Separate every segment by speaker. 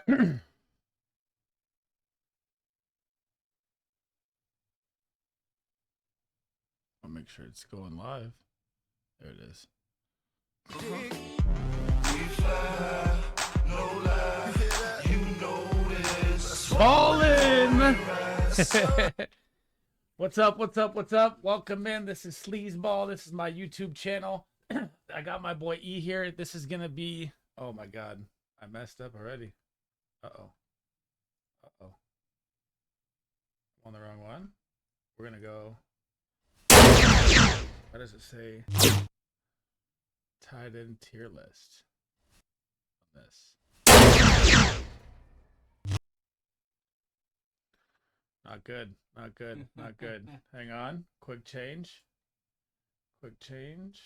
Speaker 1: I'll make sure it's going live. There it is. Ballin'! What's up? What's up? What's up? Welcome in. This is SleezBall. This is my YouTube channel. I got my boy E here. This is gonna be. Oh my God, I messed up already. Uh-oh. I'm on the wrong one. We're gonna go. What does it say? Tied in tier list. On this. Not good. Not good. Not good. Hang on. Quick change. Quick change.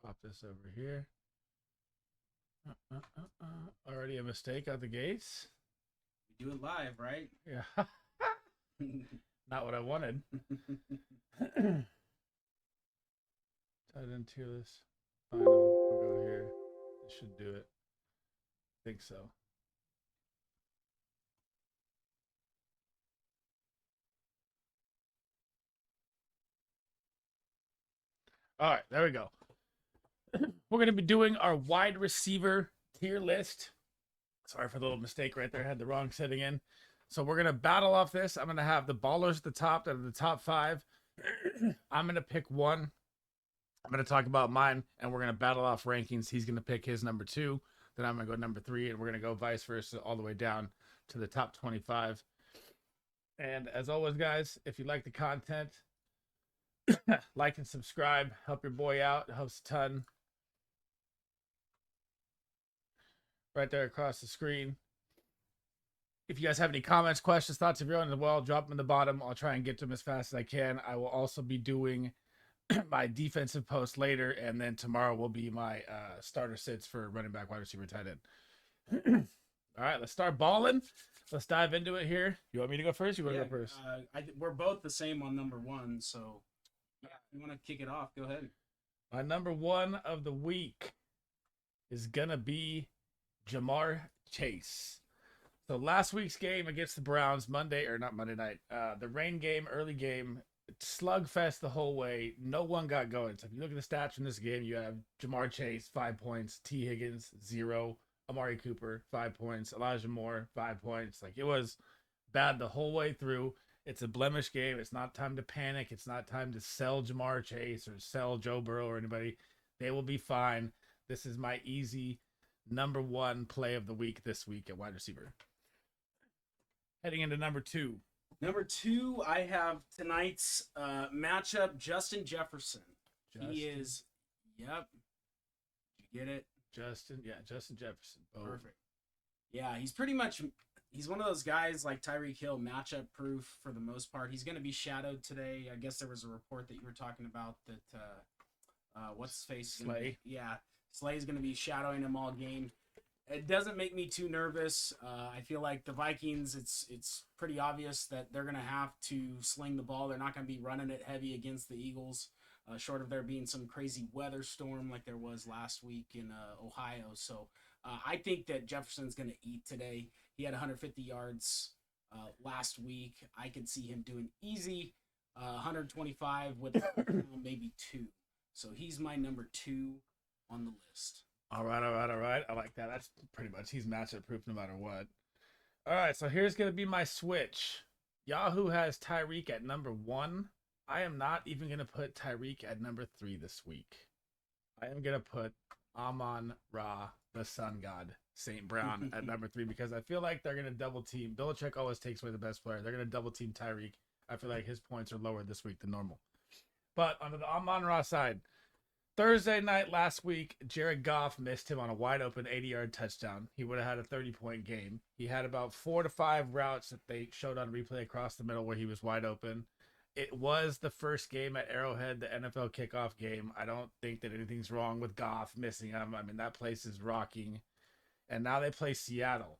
Speaker 1: Pop this over here. Already a mistake out the gates.
Speaker 2: We do it live, right?
Speaker 1: Yeah. Not what I wanted. Tied into this. Final. We'll go here. This should do it. I think so. All right, there we go. We're going to be doing our wide receiver tier list. Sorry for the little mistake right there. I had the wrong setting in. So we're going to battle off this. I'm going to have the Ballerz at the top, out of the top 5. I'm going to pick one. I'm going to talk about mine, and we're going to battle off rankings. He's going to pick his number 2. Then I'm going to go number 3, and we're going to go vice versa all the way down to the top 25. And as always, guys, if you like the content, like and subscribe. Help your boy out. It helps a ton. Right there across the screen. If you guys have any comments, questions, thoughts of your own as well, drop them in the bottom. I'll try and get to them as fast as I can. I will also be doing my defensive post later, and then tomorrow will be my starter sits for running back, wide receiver, tight end. All right, let's start balling. Let's dive into it here. You want me to go first? You want to go first?
Speaker 2: We're both the same on number 1, so yeah, if you want to kick it off, go ahead.
Speaker 1: My number 1 of the week is going to be Ja'Marr Chase. So last week's game against the Browns, not Monday night, the rain game, early game, slugfest the whole way. No one got going. So if you look at the stats from this game, you have Ja'Marr Chase, 5 points, T. Higgins, 0, Amari Cooper, 5 points, Elijah Moore, 5 points. Like, it was bad the whole way through. It's a blemish game. It's not time to panic. It's not time to sell Ja'Marr Chase or sell Joe Burrow or anybody. They will be fine. This is my easy number 1 play of the week this week at wide receiver. Heading into number 2.
Speaker 2: Number 2, I have tonight's matchup, Justin Jefferson. He is, yep. Did you get it?
Speaker 1: Justin Jefferson. Oh.
Speaker 2: Perfect. Yeah, he's one of those guys like Tyreek Hill, matchup proof for the most part. He's going to be shadowed today. I guess there was a report that you were talking about that, what's his face?
Speaker 1: Slay.
Speaker 2: Slay's going to be shadowing him all game. It doesn't make me too nervous. I feel like the Vikings, it's pretty obvious that they're going to have to sling the ball. They're not going to be running it heavy against the Eagles, short of there being some crazy weather storm like there was last week in Ohio. So I think that Jefferson's going to eat today. He had 150 yards last week. I could see him doing easy 125 with maybe 2. So he's my number 2 on the list.
Speaker 1: All right. I like that. That's pretty much, he's matchup proof no matter what. All right, so here's going to be my switch. Yahoo has Tyreek at number 1. I am not even going to put Tyreek at number 3 this week. I am going to put Amon-Ra, the sun god, St. Brown, at number 3 because I feel like they're going to double team. Belichick always takes away the best player. They're going to double team Tyreek. I feel like his points are lower this week than normal. But on the Amon-Ra side, Thursday night last week, Jared Goff missed him on a wide open 80-yard touchdown. He would have had a 30-point game. He had about 4 to 5 routes that they showed on replay across the middle where he was wide open. It was the first game at Arrowhead, the NFL kickoff game. I don't think that anything's wrong with Goff missing him. I mean, that place is rocking. and now they play Seattle.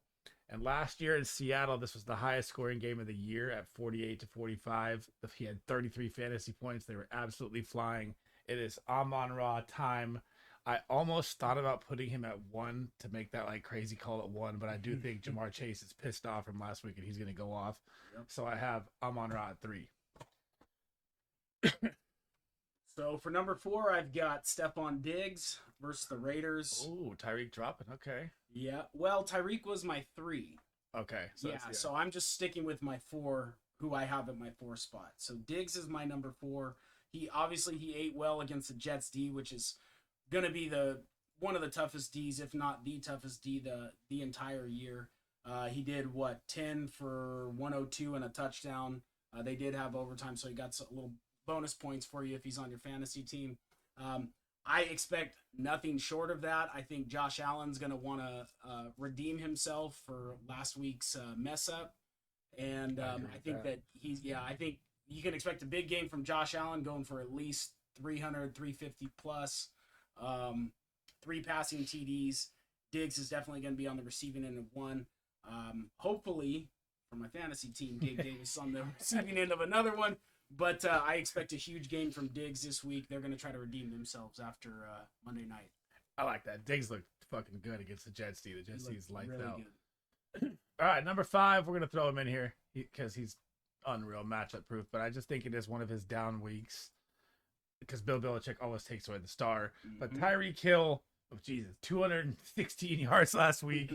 Speaker 1: And last year in Seattle, this was the highest scoring game of the year at 48-45. He had 33 fantasy points. They were absolutely flying. It is Amon-Ra time. I almost thought about putting him at 1 to make that like crazy call at 1, but I do think Jamar Chase is pissed off from last week and he's going to go off. Yep. So I have Amon-Ra at 3.
Speaker 2: So for number 4, I've got Stephon Diggs versus the Raiders.
Speaker 1: Oh, Tyreek dropping. Okay.
Speaker 2: Yeah. Well, Tyreek was my 3.
Speaker 1: Okay.
Speaker 2: So yeah. So I'm just sticking with my 4, who I have at my 4 spot. So Diggs is my number 4. He ate well against the Jets D, which is going to be one of the toughest Ds, if not the toughest D the entire year. He did 10 for 102 and a touchdown. They did have overtime, so he got a little bonus points for you if he's on your fantasy team. I expect nothing short of that. I think Josh Allen's going to want to redeem himself for last week's mess up. And I think that I think you can expect a big game from Josh Allen, going for at least 300, 350 plus, 3 passing TDs. Diggs is definitely going to be on the receiving end of 1. Hopefully, for my fantasy team, Gabe Davis on the receiving end of another one. But I expect a huge game from Diggs this week. They're going to try to redeem themselves after Monday night.
Speaker 1: I like that. Diggs looked fucking good against the Jets D. The Jets D's lights
Speaker 2: really
Speaker 1: out.
Speaker 2: Good.
Speaker 1: All right, number 5, we're going to throw him in here because he's unreal matchup proof. But I just think it is one of his down weeks because Bill Belichick always takes away the star. Mm-hmm. But Tyreek Hill, 216 yards last week.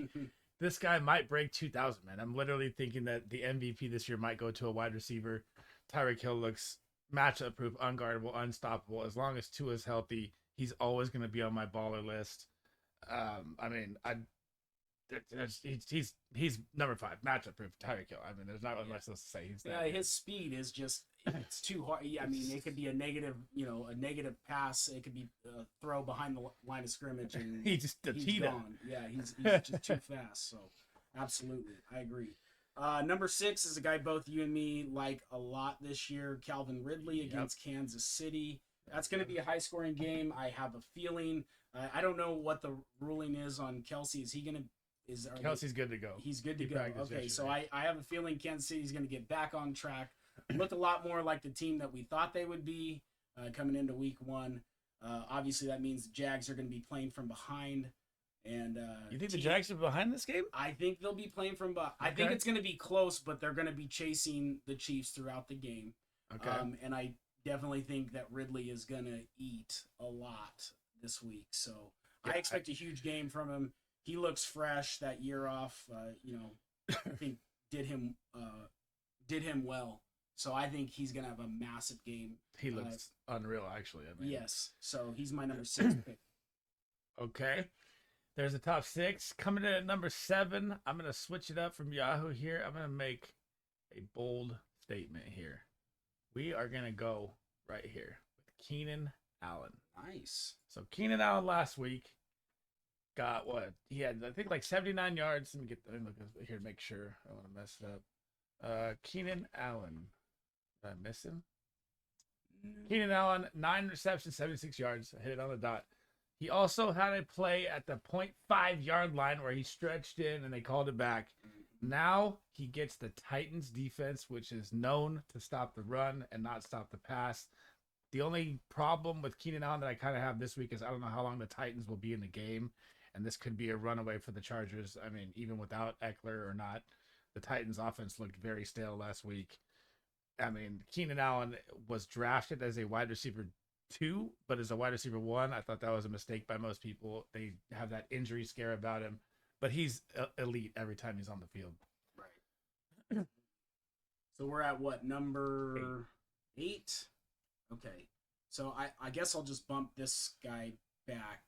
Speaker 1: This guy might break 2,000, man. I'm literally thinking that the MVP this year might go to a wide receiver. Tyreek Hill looks matchup proof, unguardable, unstoppable. As long as Tua is healthy, he's always going to be on my baller list. He's number 5, matchup proof, Tyreek Hill. I mean, there's not much else to say.
Speaker 2: His speed is just, it's too hard. I mean, it could be a negative pass. It could be a throw behind the line of scrimmage, and
Speaker 1: he's
Speaker 2: gone. Yeah, he's just too fast. So, absolutely, I agree. Number 6 is a guy both you and me like a lot this year, Calvin Ridley against Kansas City. That's going to be a high-scoring game. I have a feeling. I don't know what the ruling is on Kelsey. Is he going to?
Speaker 1: Kelsey's good to go.
Speaker 2: He's good to go. Okay, so I have a feeling Kansas City's going to get back on track. Look a lot more like the team that we thought they would be coming into week 1. Obviously, that means the Jags are going to be playing from behind. And
Speaker 1: you think the Jags are behind this game?
Speaker 2: I think they'll be playing from behind. Okay. I think it's going to be close, but they're going to be chasing the Chiefs throughout the game.
Speaker 1: Okay.
Speaker 2: And I definitely think that Ridley is going to eat a lot this week. So I expect a huge game from him. He looks fresh. That year off, I think did him well. So I think he's going to have a massive game.
Speaker 1: He looks unreal, actually. I mean.
Speaker 2: Yes. So he's my number 6 pick.
Speaker 1: Okay. There's a top 6. Coming in at number 7, I'm going to switch it up from Yahoo here. I'm going to make a bold statement here. We are going to go right here with Keenan Allen.
Speaker 2: Nice.
Speaker 1: So Keenan Allen last week got what? He had, I think, like 79 yards. Let me look here to make sure. I want to mess it up. Keenan Allen. Did I miss him? Keenan Allen, 9 receptions, 76 yards. I hit it on the dot. He also had a play at the 0.5 yard line where he stretched in and they called it back. Now he gets the Titans defense, which is known to stop the run and not stop the pass. The only problem with Keenan Allen that I kind of have this week is I don't know how long the Titans will be in the game, and this could be a runaway for the Chargers. I mean, even without Eckler or not, the Titans offense looked very stale last week. I mean, Keenan Allen was drafted as a wide receiver 2, but as a wide receiver 1, I thought that was a mistake by most people. They have that injury scare about him, but he's elite every time he's on the field.
Speaker 2: Right. So we're at what, number 8? Okay. So I guess I'll just bump this guy back.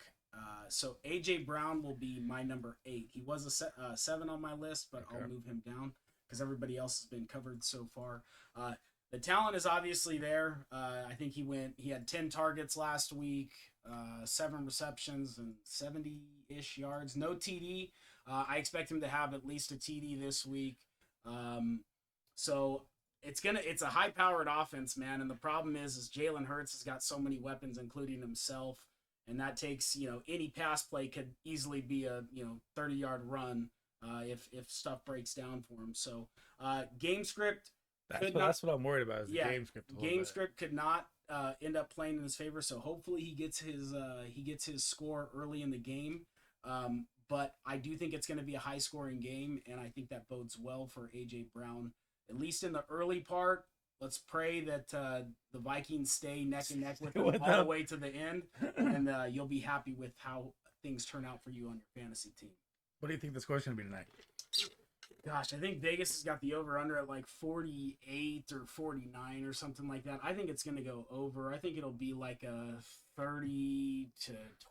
Speaker 2: So AJ Brown will be my number 8. He was a 7 on my list, but okay. I'll move him down because everybody else has been covered so far. The talent is obviously there. I think he had 10 targets last week, 7 receptions and 70-ish yards. No TD. I expect him to have at least a TD this week. So it's a high-powered offense, man. And the problem is Jalen Hurts has got so many weapons, including himself. and that takes, any pass play could easily be a 30-yard run if stuff breaks down for him. So game script
Speaker 1: That's what I'm worried about is the
Speaker 2: yeah,
Speaker 1: game script.
Speaker 2: game script could not end up playing in his favor. So hopefully he gets his score early in the game. But I do think it's going to be a high scoring game, and I think that bodes well for AJ Brown, at least in the early part. Let's pray that the Vikings stay neck and neck with them all the way to the end, and you'll be happy with how things turn out for you on your fantasy team.
Speaker 1: What do you think the score's going to be tonight?
Speaker 2: Gosh, I think Vegas has got the over-under at like 48 or 49 or something like that. I think it's going to go over. I think it'll be like a 30-27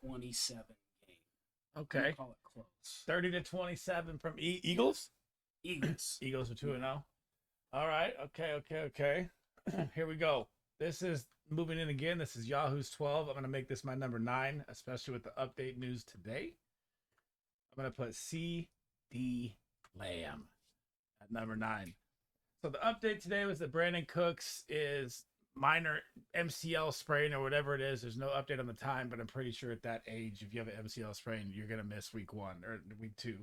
Speaker 2: game.
Speaker 1: Okay.
Speaker 2: Call it close.
Speaker 1: 30-27 from Eagles?
Speaker 2: Eagles.
Speaker 1: Eagles are 2-0. All right. Okay. Here we go. This is moving in again. This is Yahoo's 12. I'm going to make this my number 9, especially with the update news today. I'm going to put C.D. Lamb at number 9. So the update today was that Brandon Cooks is minor MCL sprain or whatever it is. There's no update on the time, but I'm pretty sure at that age, if you have an MCL sprain, you're going to miss week 1 or week 2.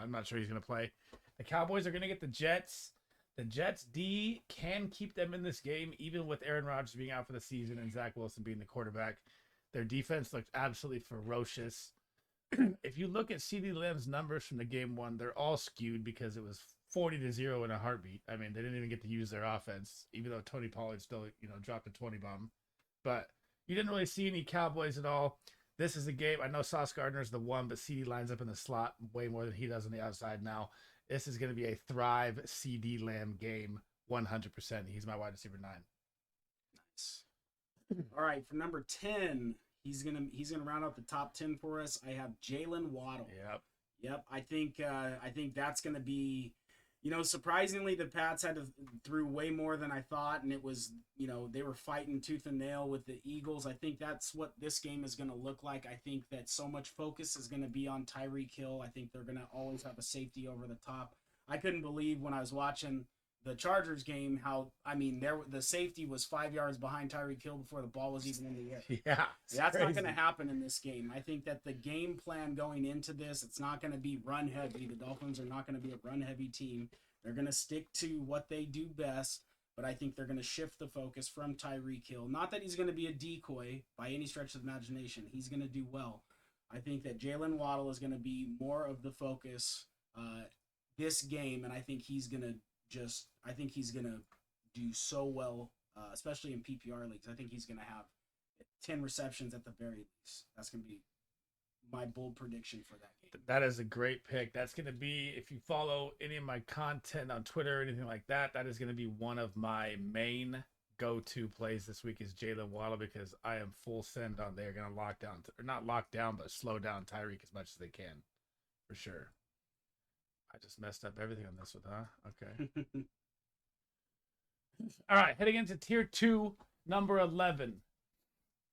Speaker 1: I'm not sure he's going to play. The Cowboys are going to get the Jets. The Jets D can keep them in this game, even with Aaron Rodgers being out for the season and Zach Wilson being the quarterback. Their defense looked absolutely ferocious. If you look at CD Lamb's numbers from the game 1, they're all skewed because it was 40-0 in a heartbeat. I mean, they didn't even get to use their offense, even though Tony Pollard still, dropped a 20 bomb. But you didn't really see any Cowboys at all. This is a game. I know Sauce Gardner's the one, but CD lines up in the slot way more than he does on the outside now. This is going to be a Thrive CD Lamb game, 100%. He's my wide receiver 9.
Speaker 2: Nice. All right, for number 10, he's gonna round out the top 10 for us. I have Jalen Waddle. Yep. I think that's gonna be, surprisingly the Pats threw way more than I thought, and it was, they were fighting tooth and nail with the Eagles. I think that's what this game is gonna look like. I think that so much focus is gonna be on Tyreek Hill. I think they're gonna always have a safety over the top. I couldn't believe when I was watching the Chargers game how, the safety was 5 yards behind Tyreek Hill before the ball was even in the air.
Speaker 1: Yeah,
Speaker 2: that's crazy. Not going to happen in this game. I think that the game plan going into this, it's not going to be run heavy. The Dolphins are not going to be a run heavy team. They're going to stick to what they do best, but I think they're going to shift the focus from Tyreek Hill. Not that he's going to be a decoy by any stretch of the imagination. He's going to do well. I think that Jalen Waddle is going to be more of the focus this game, and I think he's going to do so well, especially in PPR leagues. I think he's going to have 10 receptions at the very least. That's going to be my bold prediction for that game.
Speaker 1: That is a great pick. That's going to be, if you follow any of my content on Twitter or anything like that, that is going to be one of my main go-to plays this week is Jalen Waddle, because I am full send on they're going to lock down, or not lock down, but slow down Tyreek as much as they can, for sure. I just messed up everything on this one, huh? Okay. All right, heading into tier 2, number 11.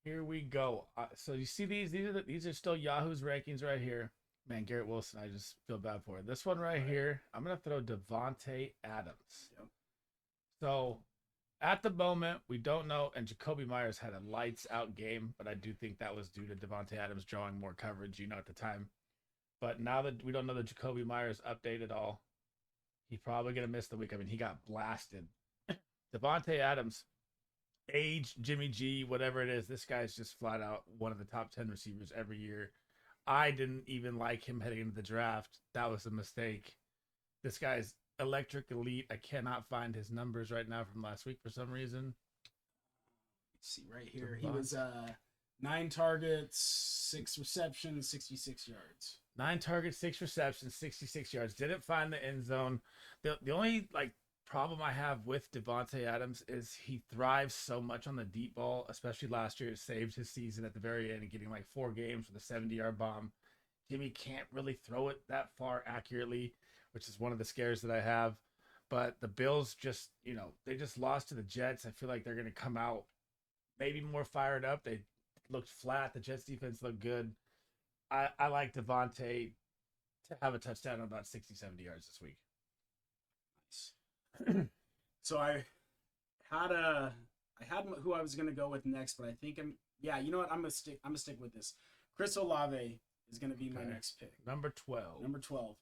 Speaker 1: Here we go. So you see these? These are still Yahoo's rankings right here. Man, Garrett Wilson, I just feel bad for it. This one right here, I'm gonna throw Devontae Adams.
Speaker 2: Yep.
Speaker 1: So at the moment, we don't know, and Jacoby Myers had a lights out game, but I do think that was due to Devontae Adams drawing more coverage, at the time. But now that we don't know the Jacoby Myers update at all, he's probably going to miss the week. I mean, he got blasted. Devontae Adams, age, Jimmy G, whatever it is, this guy's just flat out one of the top 10 receivers every year. I didn't even like him heading into the draft. That was a mistake. This guy's electric elite. I cannot find his numbers right now from last week for some reason.
Speaker 2: Let's see right here. He was 9 targets, 6 receptions, 66 yards.
Speaker 1: 9 targets, 6 receptions, 66 yards. Didn't find the end zone. The only problem I have with Devontae Adams is he thrives so much on the deep ball, especially last year. It saved his season at the very end and getting 4 games with a 70-yard bomb. Jimmy can't really throw it that far accurately, which is one of the scares that I have. But the Bills just, they just lost to the Jets. I feel like they're going to come out maybe more fired up. They looked flat. The Jets defense looked good. I like Devontae to have a touchdown on about 60, 70 yards this week.
Speaker 2: Nice. So I had who I was going to go with next, but I think Yeah, you know what? I'm gonna stick with this. Chris Olave is gonna be my
Speaker 1: Okay.
Speaker 2: next pick.
Speaker 1: Number 12.
Speaker 2: Number 12.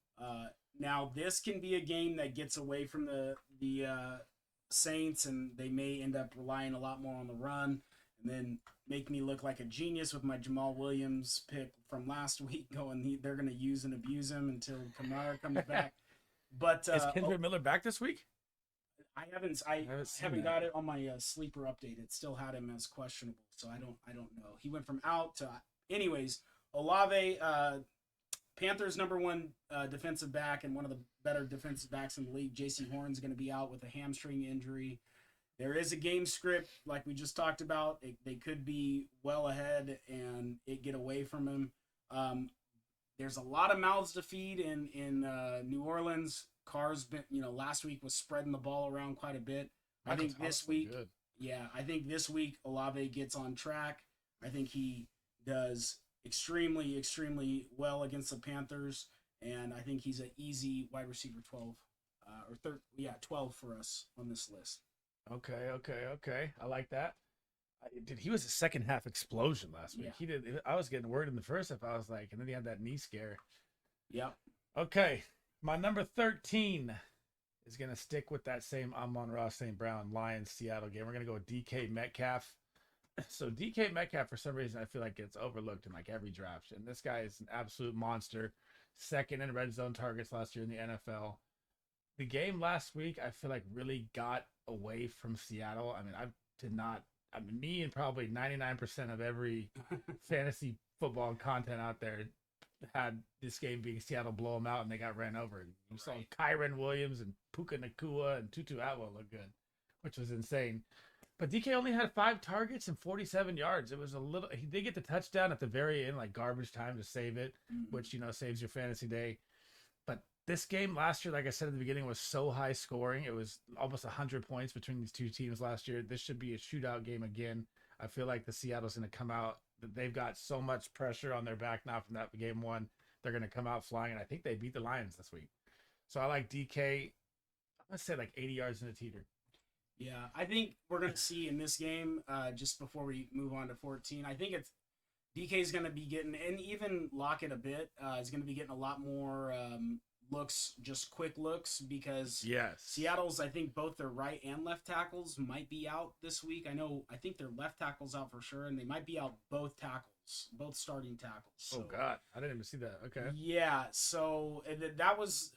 Speaker 2: Now this can be a game that gets away from the Saints, and they may end up relying a lot more on the run, and then make me look like a genius with my Jamal Williams pick from last week. They're going to use and abuse him until Kamara comes back. But
Speaker 1: Is Kendrick Miller back this week?
Speaker 2: I haven't
Speaker 1: seen
Speaker 2: haven't
Speaker 1: that.
Speaker 2: got it on my sleeper update. It still had him as questionable, so I don't know. He went from out to anyways. Olave, Panthers number one defensive back and one of the better defensive backs in the league. J.C. Horn's going to be out with a hamstring injury. There is a game script, like we just talked about. They could be well ahead and it get away from him. There's a lot of mouths to feed in New Orleans. Carr's been, last week was spreading the ball around quite a bit. I think this week, I think this week Olave gets on track. I think he does extremely, extremely well against the Panthers, and I think he's an easy wide receiver 12, 12 for us on this list.
Speaker 1: Okay. I like that. Dude, he was a second half explosion last week.
Speaker 2: Yeah.
Speaker 1: He did. I was getting worried in the first half. I was like, and then he had that knee scare.
Speaker 2: Yep.
Speaker 1: Okay, my number 13 is gonna stick with that same Amon-Ra St. Brown Lions Seattle game. We're gonna go with DK Metcalf. So DK Metcalf, for some reason, I feel like gets overlooked in like every draft, and this guy is an absolute monster. Second in red zone targets last year in the NFL. The game last week, I feel like really got away from Seattle. I mean, me and probably 99% of every fantasy football content out there had this game being Seattle blow them out and they got ran over. You saw Kyron Williams and Puka Nakua and Tutu Atwell look good, which was insane. But DK only had 5 targets and 47 yards. It was he did get the touchdown at the very end, like garbage time to save it, which, saves your fantasy day. But this game last year, like I said at the beginning, was so high scoring. It was almost 100 points between these two teams last year. This should be a shootout game again. I feel like the Seattle's going to come out. They've got so much pressure on their back now from that game one. They're going to come out flying, and I think they beat the Lions this week. So I like DK. I'm going to say like 80 yards in the teeter.
Speaker 2: Yeah, I think we're going to see in this game, just before we move on to 14, I think DK's going to be getting, and even Lockett a bit, is going to be getting a lot more looks, just quick looks, because Seattle's, I think both their right and left tackles might be out this week. I think their left tackle's out for sure, and they might be out both tackles, both starting tackles. So,
Speaker 1: oh God, I didn't even see that. Okay.
Speaker 2: Yeah, so that was,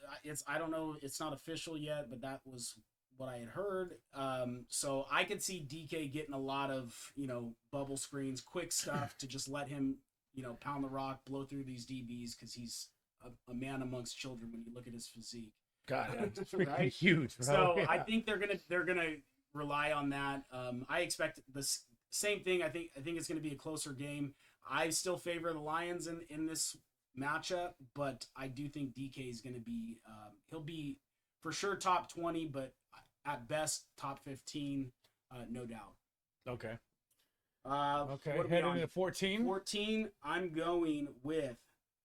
Speaker 2: I don't know, it's not official yet, but that was what I had heard. So I could see DK getting a lot of, bubble screens, quick stuff to just let him, pound the rock, blow through these DBs, because he's a man amongst children when you look at his physique.
Speaker 1: God, it's freaking
Speaker 2: Right?
Speaker 1: huge, bro.
Speaker 2: So
Speaker 1: yeah.
Speaker 2: I think they're gonna rely on that. I expect the same thing. I think it's gonna be a closer game. I still favor the Lions in this matchup, but I do think DK is gonna be he'll be for sure top 20, but at best top 15, no doubt.
Speaker 1: Okay.
Speaker 2: Okay.
Speaker 1: Heading into 14.
Speaker 2: 14. I'm going with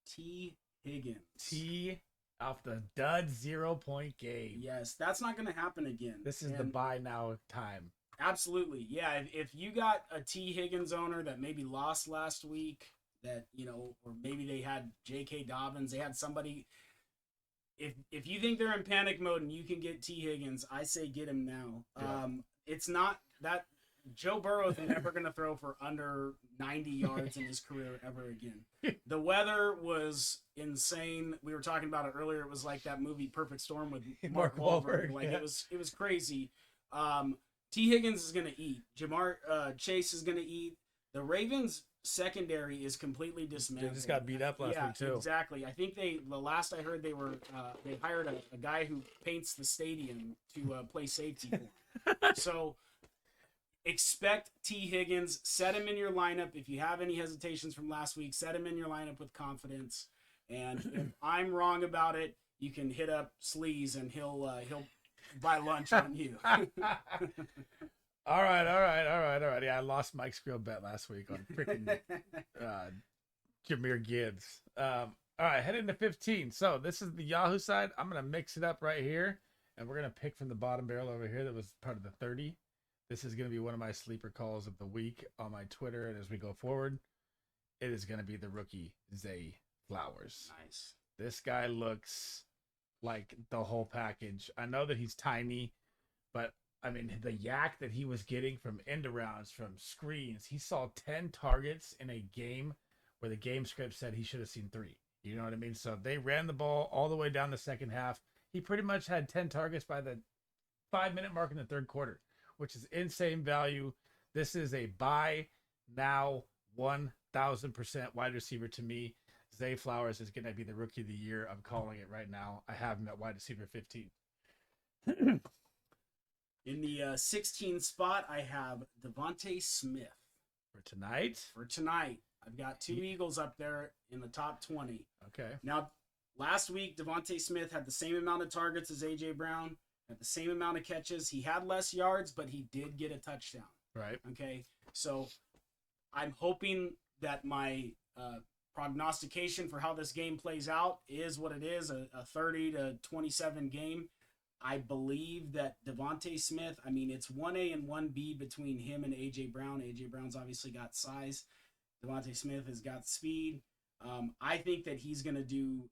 Speaker 2: T. Higgins.
Speaker 1: T off the dud 0-point game.
Speaker 2: Yes, that's not going to happen again.
Speaker 1: This is the buy now time.
Speaker 2: Absolutely. Yeah, if you got a T. Higgins owner that maybe lost last week, that, or maybe they had J.K. Dobbins, they had somebody. If you think they're in panic mode and you can get T. Higgins, I say get him now. Yeah. It's not that Joe Burrow is never going to throw for under 90 yards in his career ever again. The weather was insane. We were talking about it earlier. It was like that movie Perfect Storm with Mark Wahlberg. Like it was crazy. T. Higgins is going to eat. Jamar Chase is going to eat. The Ravens secondary is completely dismantled.
Speaker 1: They just got beat up last week too.
Speaker 2: Exactly. I think the last I heard they hired a guy who paints the stadium to play safety for them. So expect T. Higgins. Set him in your lineup. If you have any hesitations from last week, set him in your lineup with confidence. And if I'm wrong about it, you can hit up Sleez and he'll buy lunch on you.
Speaker 1: All right. Yeah, I lost Mike's grill bet last week on freaking Jahmyr Gibbs. All right, heading to 15. So this is the Yahoo side. I'm gonna mix it up right here, and we're gonna pick from the bottom barrel over here that was part of the 30. This is going to be one of my sleeper calls of the week on my Twitter. And as we go forward, it is going to be the rookie, Zay Flowers.
Speaker 2: Nice.
Speaker 1: This guy looks like the whole package. I know that he's tiny, but I mean, the yak that he was getting from end arounds, from screens, he saw 10 targets in a game where the game script said he should have seen 3. You know what I mean? So they ran the ball all the way down the second half. He pretty much had 10 targets by the 5-minute mark in the third quarter, which is insane value. This is a buy now 1,000% wide receiver to me. Zay Flowers is going to be the rookie of the year. I'm calling it right now. I have him at wide receiver 15.
Speaker 2: In the 16 spot, I have Devontae Smith.
Speaker 1: For tonight?
Speaker 2: For tonight. I've got 2 Eagles up there in the top 20.
Speaker 1: Okay.
Speaker 2: Now, last week, Devontae Smith had the same amount of targets as A.J. Brown, had the same amount of catches. He had less yards, but he did get a touchdown.
Speaker 1: Right.
Speaker 2: Okay. So I'm hoping that my prognostication for how this game plays out is what it is, a 30-27 game. I believe that Devontae Smith, I mean, it's 1A and 1B between him and A.J. Brown. A.J. Brown's obviously got size. Devontae Smith has got speed. I think that he's going to do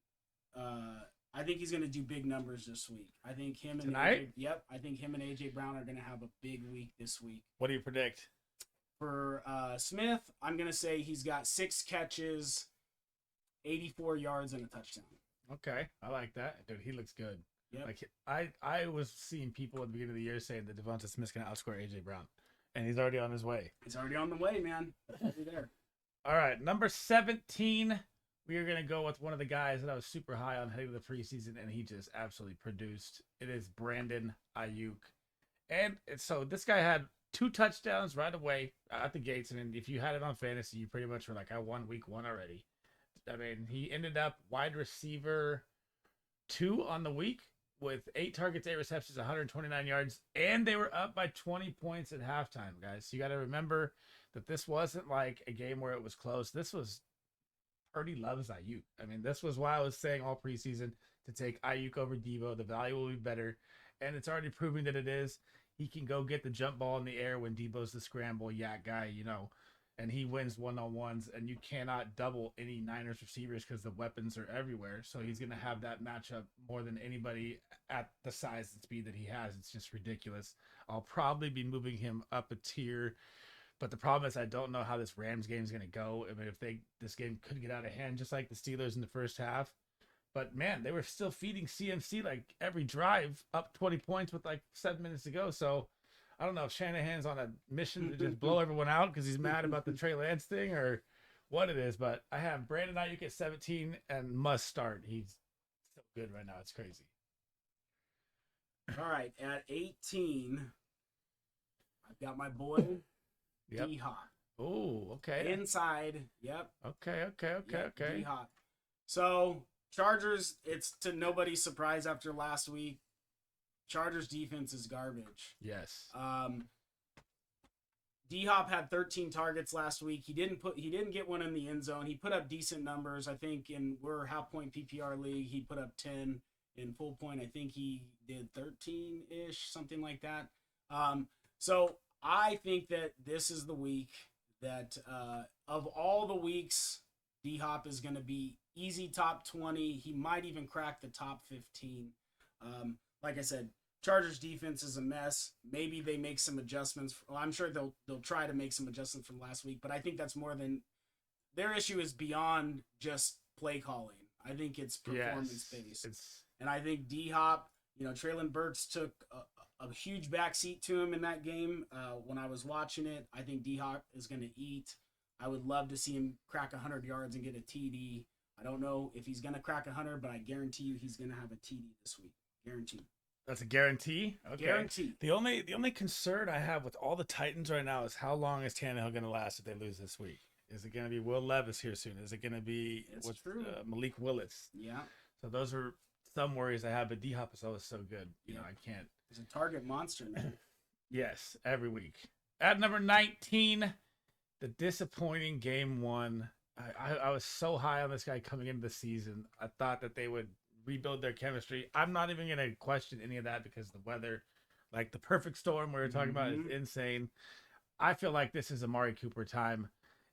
Speaker 2: big numbers this week. I think him and
Speaker 1: tonight?
Speaker 2: I think him and A.J. Brown are going to have a big week this week.
Speaker 1: What do you predict?
Speaker 2: For Smith, I'm going to say he's got 6 catches, 84 yards, and a touchdown.
Speaker 1: Okay. I like that. Dude, he looks good.
Speaker 2: Yep.
Speaker 1: Like I was seeing people at the beginning of the year saying that Devonta Smith's going to outscore AJ Brown, and he's already on his way.
Speaker 2: He's already on the way, man. Already there.
Speaker 1: All right, number 17. We are going to go with one of the guys that I was super high on heading to the preseason, and he just absolutely produced. It is Brandon Ayuk, and so this guy had 2 touchdowns right away at the gates. I mean, if you had it on fantasy, you pretty much were like, I won week 1 already. I mean, he ended up wide receiver 2 on the week, with 8 targets, 8 receptions, 129 yards, and they were up by 20 points at halftime, guys. So you got to remember that this wasn't like a game where it was close. This was Purdy loves Ayuk. I mean, this was why I was saying all preseason to take Ayuk over Debo. The value will be better, and it's already proving that it is. He can go get the jump ball in the air when Debo's the scramble yak guy, you know, and he wins one-on-ones, and you cannot double any Niners receivers because the weapons are everywhere. So he's going to have that matchup more than anybody at the size and speed that he has. It's just ridiculous. I'll probably be moving him up a tier, but the problem is I don't know how this Rams game is going to go. I mean, this game could get out of hand just like the Steelers in the first half. But, man, they were still feeding CMC like every drive up 20 points with like 7 minutes to go. So, I don't know if Shanahan's on a mission to just blow everyone out because he's mad about the Trey Lance thing or what it is. But I have Brandon Ayuk at 17 and must start. He's so good right now. It's crazy.
Speaker 2: All right. At 18, I've got my boy,
Speaker 1: Yep.
Speaker 2: D-Hop.
Speaker 1: Oh, okay.
Speaker 2: Inside. Yep.
Speaker 1: Okay.
Speaker 2: D-Hop. So, Chargers, it's to nobody's surprise after last week. Chargers defense is garbage.
Speaker 1: Yes.
Speaker 2: D-Hop had 13 targets last week. He didn't get one in the end zone. He put up decent numbers. I think we're half point PPR league. He put up 10 in full point. I think he did 13-ish, something like that. So I think that this is the week that of all the weeks, D-Hop is going to be easy top 20. He might even crack the top 15. Like I said, Chargers defense is a mess. Maybe they make some adjustments. Well, I'm sure they'll try to make some adjustments from last week, but I think that's more than their issue is beyond just play calling. I think it's performance based. And I think D-Hop, Traylon Burks took a huge backseat to him in that game. When I was watching it, I think D-Hop is going to eat. I would love to see him crack 100 yards and get a TD. I don't know if he's going to crack 100, but I guarantee you he's going to have a TD this week. Guaranteed.
Speaker 1: That's a guarantee? Okay.
Speaker 2: Guaranteed.
Speaker 1: The only concern I have with all the Titans right now is how long is Tannehill going to last if they lose this week? Is it going to be Will Levis here soon? Is it going to be Malik Willis?
Speaker 2: Yeah.
Speaker 1: So those are some worries I have, but D-Hop is always so good. I can't.
Speaker 2: He's a target monster, man.
Speaker 1: Yes, every week. At number 19, the disappointing game 1. I was so high on this guy coming into the season. I thought that they would rebuild their chemistry. I'm not even going to question any of that because the weather. Like the perfect storm we were talking about is
Speaker 2: Mhm.
Speaker 1: insane. I feel like this is Amari Cooper time.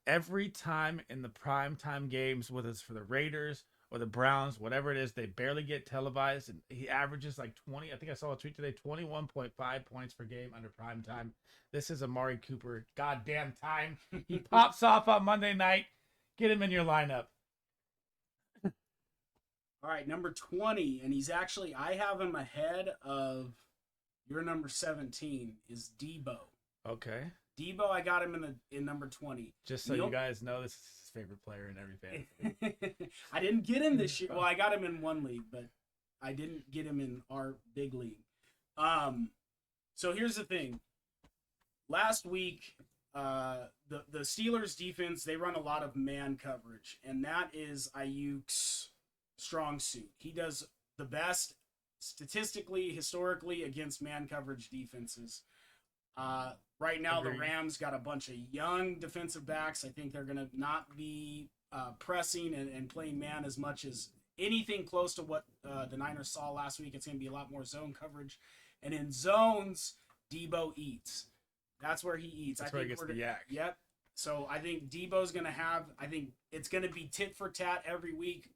Speaker 1: Every time in the prime time games, whether it's for the Raiders or the Browns, whatever it is, they barely get televised. And he averages like 20. I think I saw a tweet today 21.5 points per game under prime time. This is Amari Cooper. Goddamn time. He pops off on Monday night. Get him in your lineup.
Speaker 2: All right, number 20, and he's actually, I have him ahead of your number 17 is Debo.
Speaker 1: Okay.
Speaker 2: Debo, I got him in number 20.
Speaker 1: Just so you guys know, this is his favorite player in every fantasy.
Speaker 2: I didn't get him this year. Well, I got him in one league, but I didn't get him in our big league. So here's the thing. Last week, the Steelers defense, they run a lot of man coverage, and that is Ayuk's strong suit. He does the best statistically, historically against man coverage defenses. Right now,
Speaker 1: Agreed.
Speaker 2: The Rams got a bunch of young defensive backs. I think they're going to not be pressing and playing man as much as anything close to what the Niners saw last week. It's going to be a lot more zone coverage. And in zones, Debo eats. That's where he eats.
Speaker 1: That's where he gets the yak.
Speaker 2: Yep. So I think Debo's going to I think it's going to be tit for tat every week.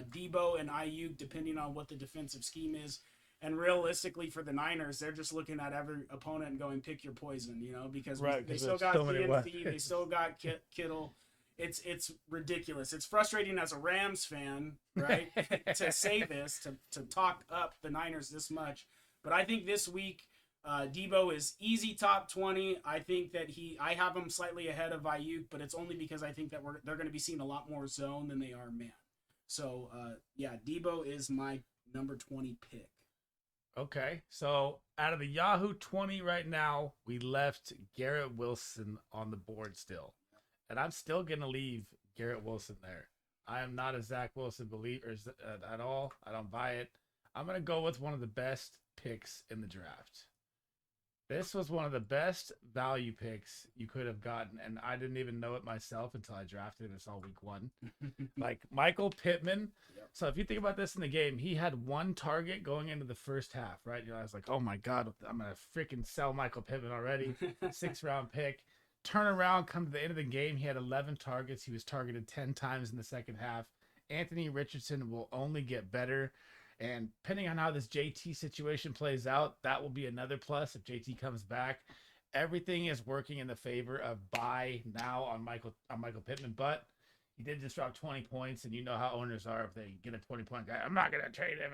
Speaker 2: Debo and Ayuk, depending on what the defensive scheme is. And realistically, for the Niners, they're just looking at every opponent and going, pick your poison, because they still got DNC, they still got Kittle. It's ridiculous. It's frustrating as a Rams fan, right, to say this, to talk up the Niners this much. But I think this week, Debo is easy top 20. I think that I have him slightly ahead of Ayuk, but it's only because I think that they're going to be seeing a lot more zone than they are man. So, Debo is my number 20 pick.
Speaker 1: Okay, so out of the Yahoo 20 right now, we left Garrett Wilson on the board still. And I'm still going to leave Garrett Wilson there. I am not a Zach Wilson believer at all. I don't buy it. I'm going to go with one of the best picks in the draft. This was one of the best value picks you could have gotten, and I didn't even know it myself until I drafted him. It's all week one. Like Michael Pittman.
Speaker 2: Yep.
Speaker 1: So if you think about this in the game, he had one target going into the first half, right? I was like, oh my God, I'm going to freaking sell Michael Pittman already. 6th-round pick. Turn around, come to the end of the game. He had 11 targets. He was targeted 10 times in the second half. Anthony Richardson will only get better. And depending on how this JT situation plays out, that will be another plus if JT comes back. Everything is working in the favor of buy now on Michael Pittman, but he did just drop 20 points, and you know how owners are if they get a 20-point guy. I'm not gonna trade him,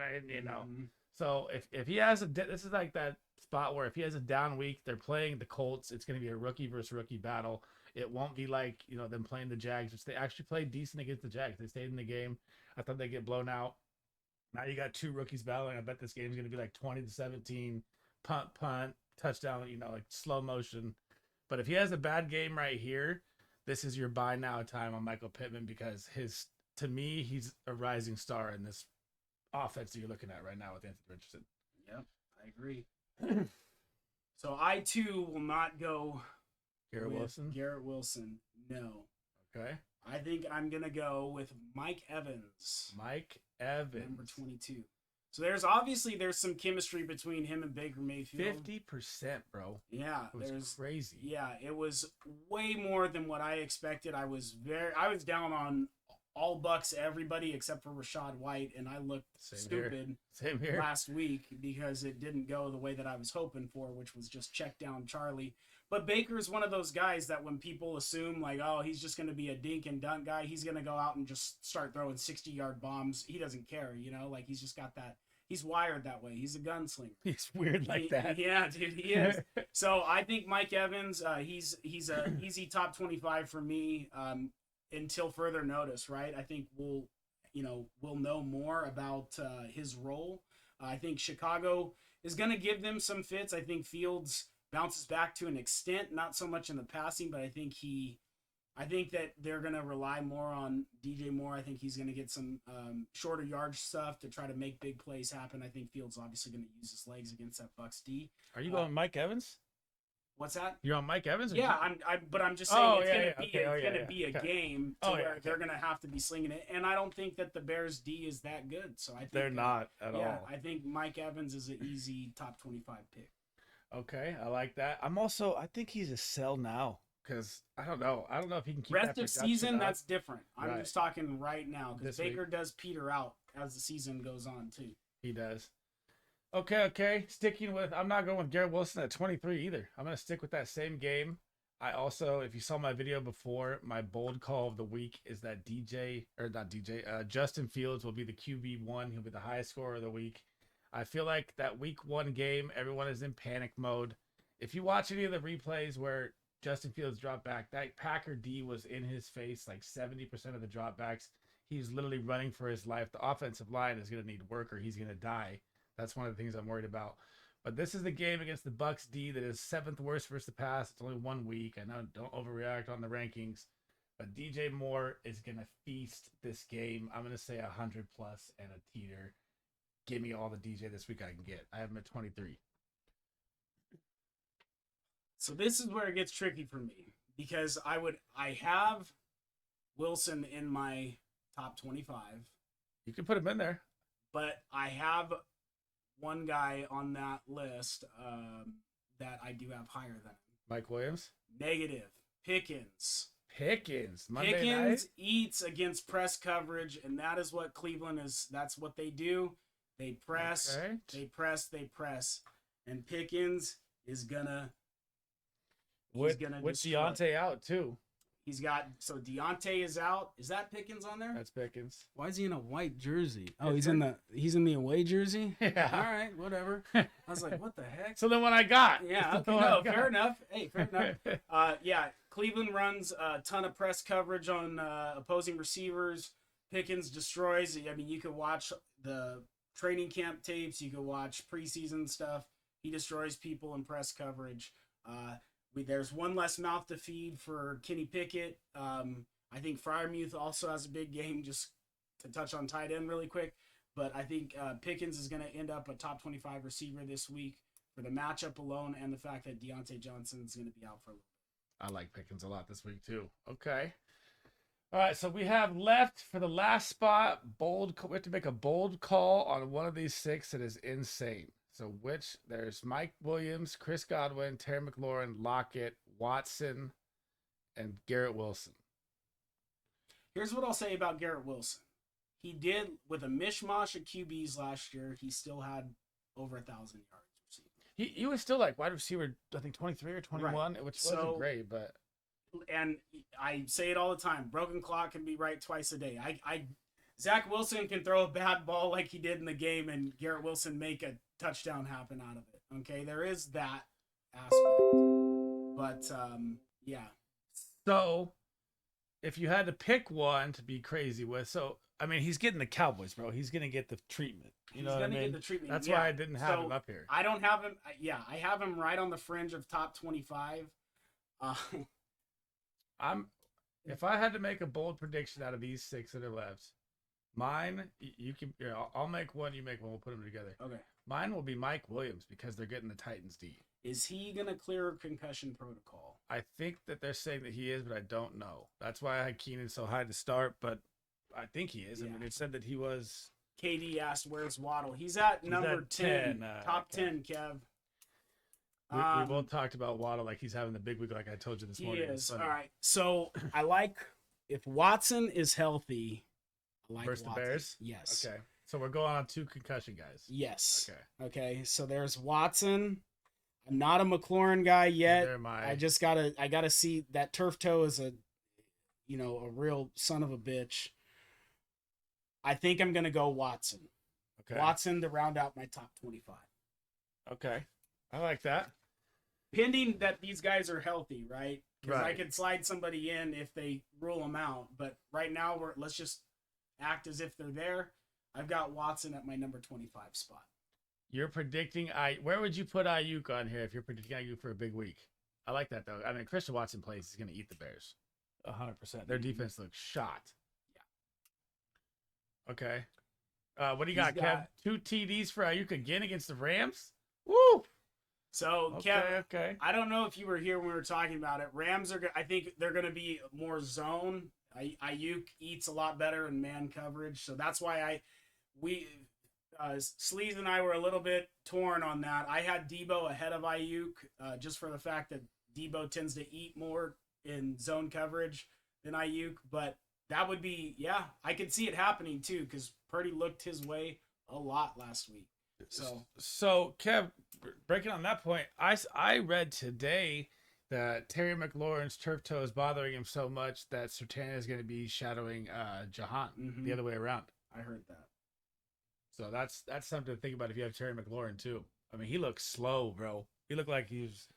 Speaker 2: Mm-hmm.
Speaker 1: So if he has this is like that spot where if he has a down week, they're playing the Colts. It's gonna be a rookie versus rookie battle. It won't be like them playing the Jags, which they actually played decent against the Jags. They stayed in the game. I thought they'd get blown out. Now you got two rookies battling. I bet this game's going to be like 20-17, punt, touchdown, like slow motion. But if he has a bad game right here, this is your buy now time on Michael Pittman because to me, he's a rising star in this offense that you're looking at right now with Anthony Richardson.
Speaker 2: Yep, I agree. So I too will not go
Speaker 1: Garrett Wilson.
Speaker 2: Garrett Wilson, no.
Speaker 1: Okay.
Speaker 2: I think I'm gonna go with Mike Evans.
Speaker 1: Mike Evans,
Speaker 2: number 22. So there's some chemistry between him and Baker Mayfield.
Speaker 1: 50%, bro.
Speaker 2: Yeah,
Speaker 1: it was crazy.
Speaker 2: Yeah, it was way more than what I expected. I was down on all Bucks, everybody except for Rachaad White, and I looked stupid
Speaker 1: Same here.
Speaker 2: last week because it didn't go the way that I was hoping for, which was just check down Charlie. But Baker's one of those guys that when people assume like, oh, he's just going to be a dink and dunk guy, he's going to go out and just start throwing 60-yard bombs. He doesn't care, like he's just got that. He's wired that way. He's a gunslinger.
Speaker 1: He's weird like that.
Speaker 2: Yeah, dude, he is. So I think Mike Evans, he's a easy top 25 for me until further notice, right? I think we'll know more about his role. I think Chicago is going to give them some fits. I think Fields bounces back to an extent, not so much in the passing, but I think that they're going to rely more on DJ Moore. I think he's going to get some shorter yard stuff to try to make big plays happen. I think Fields obviously going to use his legs against that Bucks D.
Speaker 1: Are you going Mike Evans?
Speaker 2: What's that?
Speaker 1: You're on Mike Evans?
Speaker 2: Yeah, but I'm just saying it's going to be a game where they're going to have to be slinging it. And I don't think that the Bears D is that good. So I think
Speaker 1: they're not at all.
Speaker 2: Yeah, I think Mike Evans is an easy top 25 pick.
Speaker 1: Okay, I like that. I think he's a sell now because I don't know. I don't know if he can keep that
Speaker 2: Rest of
Speaker 1: production
Speaker 2: season,
Speaker 1: up.
Speaker 2: that's different. I'm
Speaker 1: Right.
Speaker 2: just talking right now because
Speaker 1: This week.
Speaker 2: Baker does peter out as the season goes on too.
Speaker 1: He does. Okay. Sticking with, I'm not going with Garrett Wilson at 23 either. I'm going to stick with that same game. I also, if you saw my video before, my bold call of the week is that Justin Fields will be the QB1. He'll be the highest scorer of the week. I feel like that week 1 game, everyone is in panic mode. If you watch any of the replays where Justin Fields dropped back, that Packer D was in his face like 70% of the dropbacks. He's literally running for his life. The offensive line is going to need work or he's going to die. That's one of the things I'm worried about. But this is the game against the Bucks D that is 7th worst versus the pass. It's only 1 week. I know, don't overreact on the rankings. But DJ Moore is going to feast this game. I'm going to say 100 plus and a teeter. Give me all the DJ this week I can get. I have him at 23.
Speaker 2: So this is where it gets tricky for me because I have Wilson in my top 25,
Speaker 1: You can put him in there.
Speaker 2: but I have one guy on that list that I do have higher than him.
Speaker 1: Mike Williams.
Speaker 2: Negative. Pickens.
Speaker 1: Monday
Speaker 2: Pickens
Speaker 1: night.
Speaker 2: eats against press coverage, and that is what Cleveland is. That's what they do. They press,
Speaker 1: Okay.
Speaker 2: they press, and Pickens is gonna.
Speaker 1: With Deontay out too.
Speaker 2: He's got Deontay is out. Is that Pickens on there?
Speaker 1: That's Pickens.
Speaker 2: Why is he in a white jersey? Oh,
Speaker 1: It's
Speaker 2: he's in the away jersey.
Speaker 1: Yeah.
Speaker 2: All right, whatever. I was like, what the heck?
Speaker 1: So then what I got?
Speaker 2: Yeah, okay, no, fair enough. Hey, fair enough. Yeah, Cleveland runs a ton of press coverage on opposing receivers. Pickens destroys. I mean, you could watch the training camp tapes. You could watch preseason stuff. He destroys people in press coverage. There's one less mouth to feed for Kenny Pickett. I think Freiermuth also has a big game, just to touch on tight end really quick. But I think Pickens is going to end up a top 25 receiver this week for the matchup alone and the fact that Deontay Johnson is going to be out for a little bit.
Speaker 1: I like Pickens a lot this week too. Okay. All right, so we have left for the last spot. We have to make a bold call on one of these 6 that is insane. So there's Mike Williams, Chris Godwin, Terry McLaurin, Lockett, Watson, and Garrett Wilson.
Speaker 2: Here's what I'll say about Garrett Wilson. He did, with a mishmash of QBs last year, he still had over 1,000 yards receiving.
Speaker 1: He was still like wide receiver, I think 23 or 21, which wasn't great, but.
Speaker 2: And I say it all the time, broken clock can be right twice a day. Zach Wilson can throw a bad ball like he did in the game and Garrett Wilson make a touchdown happen out of it. Okay, there is that aspect. But, yeah.
Speaker 1: So, if you had to pick one to be crazy with, I mean, he's getting the Cowboys, bro. He's going to get the treatment. You know what I mean?
Speaker 2: Get the treatment.
Speaker 1: That's why I didn't have him up here.
Speaker 2: I don't have him. Yeah, I have him right on the fringe of top 25.
Speaker 1: If I had to make a bold prediction out of these 6 that are left, mine, I'll make one, you make one, we'll put them together.
Speaker 2: Okay.
Speaker 1: Mine will be Mike Williams because they're getting the Titans D.
Speaker 2: Is he going to clear concussion protocol?
Speaker 1: I think that they're saying that he is, but I don't know. That's why I had Keenan so high to start, but I think he is. Yeah. I mean, it said that he was.
Speaker 2: KD asked, where's Waddle? He's at number 10. Top 10, Kev.
Speaker 1: We both talked about Waddle like he's having the big week, like I told you this morning.
Speaker 2: He is. All right. So I like, if Watson is healthy, I like
Speaker 1: versus
Speaker 2: Watson.
Speaker 1: The Bears?
Speaker 2: Yes.
Speaker 1: Okay. So we're going on 2 concussion guys.
Speaker 2: Yes. Okay. So there's Watson. I'm not a McLaurin guy yet. I just gotta see that turf toe is a real son of a bitch. I think I'm gonna go Watson.
Speaker 1: Okay.
Speaker 2: Watson to round out my top 25.
Speaker 1: Okay. I like that.
Speaker 2: Pending that these guys are healthy, right? Because
Speaker 1: Right.
Speaker 2: I could slide somebody in if they rule them out. But right now, let's just act as if they're there. I've got Watson at my number 25 spot.
Speaker 1: You're predicting where would you put Ayuk on here if you're predicting Ayuk for a big week? I like that though. I mean, Christian Watson plays, he's going to eat the Bears. 100%. Their defense looks shot. Yeah. Okay. What do you got, Kev? 2 TDs for Ayuk again against the Rams? Woo!
Speaker 2: So,
Speaker 1: Okay,
Speaker 2: Kev,
Speaker 1: okay.
Speaker 2: I don't know if you were here when we were talking about it. Rams I think they're going to be more zone. Ayuk eats a lot better in man coverage, so that's why Sleez and I were a little bit torn on that. I had Debo ahead of Ayuk, just for the fact that Debo tends to eat more in zone coverage than Ayuk. But that would be, yeah, I could see it happening too, because Purdy looked his way a lot last week.
Speaker 1: So Kev, breaking on that point, I read today that Terry McLaurin's turf toe is bothering him so much that Sertan is going to be shadowing Jahan the other way around.
Speaker 2: I heard that.
Speaker 1: So that's something to think about if you have Terry McLaurin too. I mean, he looks slow, bro. He looked like he's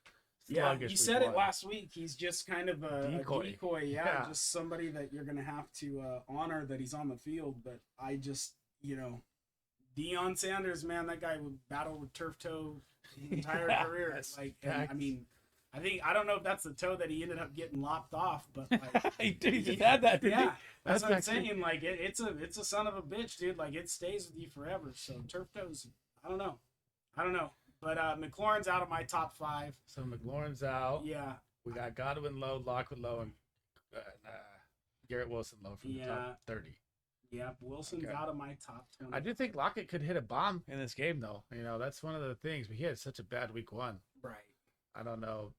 Speaker 1: sluggish.
Speaker 2: He said it last week. He's just kind of a decoy.
Speaker 1: Yeah,
Speaker 2: just somebody that you're going to have to honor that he's on the field. But I just, Deion Sanders, man, that guy would battle with turf toe his entire career. I don't know if that's the toe that he ended up getting lopped off, but like,
Speaker 1: he just had that.
Speaker 2: Yeah, that's what I'm saying. Like it's a son of a bitch, dude. Like it stays with you forever. So turf toes, I don't know. But McLaurin's out of my top 5.
Speaker 1: So McLaurin's out.
Speaker 2: Yeah,
Speaker 1: we got Godwin low, Lockwood low, and Garrett Wilson low from the top 30.
Speaker 2: Yeah, Wilson's out of my top 20.
Speaker 1: I do think Lockett could hit a bomb in this game, though. That's one of the things. But he had such a bad week 1.
Speaker 2: Right.
Speaker 1: I don't know.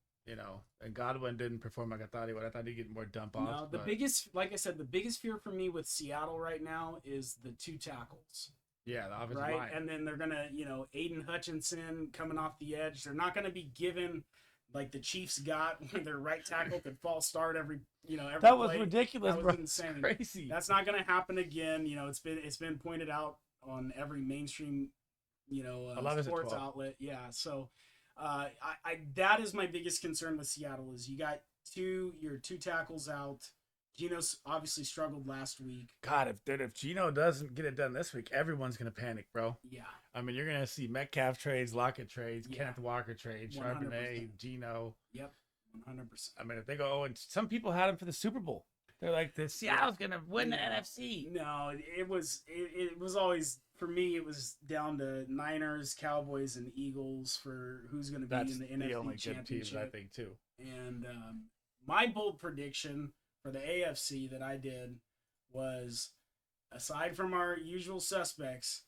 Speaker 1: And Godwin didn't perform like I thought he would. I thought he'd get more dump off.
Speaker 2: No, the biggest fear for me with Seattle right now is the 2 tackles.
Speaker 1: Yeah, the offensive
Speaker 2: line.
Speaker 1: And
Speaker 2: then they're gonna, Aiden Hutchinson coming off the edge. They're not gonna be given like the Chiefs got when their right tackle could fall start every
Speaker 1: that
Speaker 2: play.
Speaker 1: was ridiculous,
Speaker 2: that was
Speaker 1: bro.
Speaker 2: insane.
Speaker 1: Crazy.
Speaker 2: That's not gonna happen again. It's been pointed out on every mainstream sports outlet. Yeah, so. That is my biggest concern with Seattle is you got your 2 tackles out. Geno's obviously struggled last week.
Speaker 1: God, if Geno doesn't get it done this week, everyone's gonna panic, bro.
Speaker 2: Yeah.
Speaker 1: I mean, you're gonna see Metcalf trades, Lockett trades, Kenneth Walker trades, Charbonnet, Geno.
Speaker 2: Yep, 100%.
Speaker 1: I mean, if they go, and some people had him for the Super Bowl. They're like, the Seattle's gonna win the NFC.
Speaker 2: No, it was always. For me, it was down to Niners, Cowboys, and Eagles for who's going to be in the NFC
Speaker 1: only
Speaker 2: Championship.
Speaker 1: Good teams, I think, too.
Speaker 2: And my bold prediction for the AFC that I did was, aside from our usual suspects,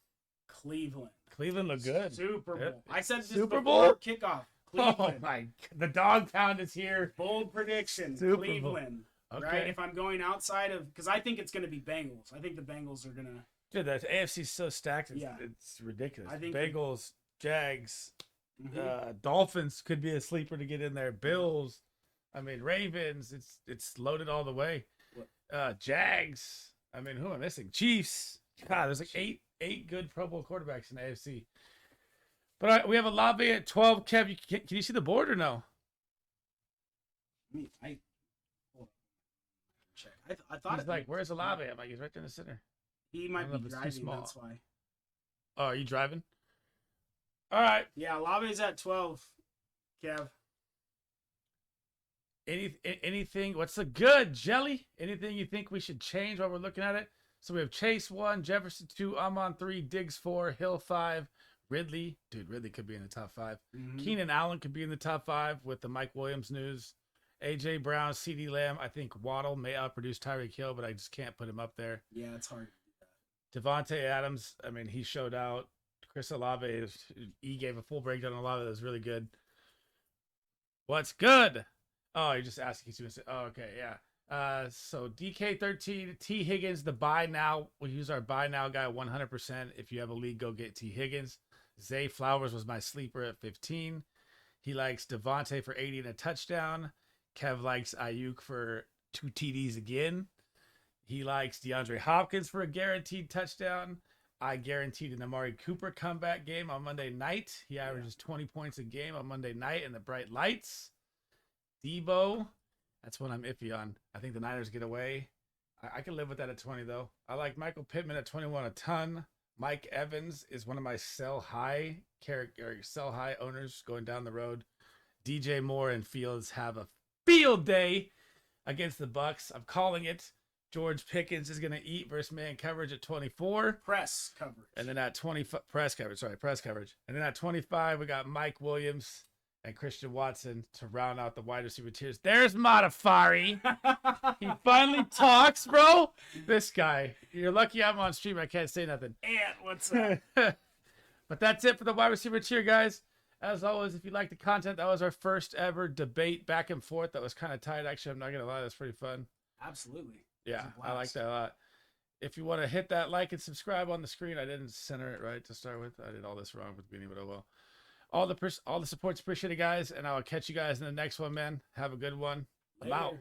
Speaker 2: Cleveland.
Speaker 1: Cleveland looked good.
Speaker 2: Super Bowl. I said this
Speaker 1: Super
Speaker 2: before
Speaker 1: Bowl
Speaker 2: kickoff.
Speaker 1: Cleveland.
Speaker 2: Oh
Speaker 1: my! The dog pound is here.
Speaker 2: Bold prediction.
Speaker 1: Super
Speaker 2: Cleveland.
Speaker 1: Okay.
Speaker 2: Right. If I'm going outside of, because I think it's going to be Bengals. I think the Bengals are going to.
Speaker 1: Dude, the AFC is so stacked. It's ridiculous.
Speaker 2: I think
Speaker 1: Bengals, Jags, Dolphins could be a sleeper to get in there. Bills, I mean Ravens. It's loaded all the way. Jags. I mean, who am I missing? Chiefs. God, there's like eight good Pro Bowl quarterbacks in the AFC. But we have a lobby at 12. Kev, can you see the board or no?
Speaker 2: Check. I thought
Speaker 1: he's like, where's Olave? I'm like, he's right there in the center.
Speaker 2: He might be driving, that's why.
Speaker 1: Oh, are you driving? All right.
Speaker 2: Yeah, Olave's at 12, Kev.
Speaker 1: Anything? What's the good, Jelly? Anything you think we should change while we're looking at it? So we have Chase 1, Jefferson 2, Amon 3, Diggs 4, Hill 5, Ridley. Dude, Ridley could be in the top 5. Keenan Allen could be in the top 5 with the Mike Williams news. AJ Brown, CD Lamb. I think Waddle may outproduce Tyreek Hill, but I just can't put him up there.
Speaker 2: Yeah, it's hard.
Speaker 1: Devontae Adams, I mean, he showed out. Chris Olave, he gave a full breakdown on Olave that was really good. What's good? Oh, you're just asking. Oh, okay, yeah. So DK13, T Higgins, the buy now. We use our buy now guy 100%. If you have a league, go get T Higgins. Zay Flowers was my sleeper at 15. He likes Devontae for 80 and a touchdown. Kev likes Ayuk for 2 TDs again. He likes DeAndre Hopkins for a guaranteed touchdown. I guaranteed an Amari Cooper comeback game on Monday night. He averages 20 points a game on Monday night in the bright lights. Debo, that's what I'm iffy on. I think the Niners get away. I can live with that at 20, though. I like Michael Pittman at 21 a ton. Mike Evans is one of my sell high owners going down the road. DJ Moore and Fields have a field day against the Bucks. I'm calling it. George Pickens is going to eat versus man coverage at 24.
Speaker 2: Press coverage.
Speaker 1: And then at 25, press coverage. And then at 25, we got Mike Williams and Christian Watson to round out the wide receiver tiers. There's Modifari. He finally talks, bro. This guy. You're lucky I'm on stream. I can't say nothing.
Speaker 2: And what's up?
Speaker 1: But that's it for the wide receiver tier, guys. As always, if you like the content, that was our first ever debate back and forth. That was kind of tight. Actually, I'm not going to lie. That's pretty fun.
Speaker 2: Absolutely.
Speaker 1: Yeah, I like that a lot. If you want to hit that like and subscribe on the screen, I didn't center it right to start with. I did all this wrong with the beginning, but oh well. All the support's appreciated, guys, and I will catch you guys in the next one, man. Have a good one. I'm out.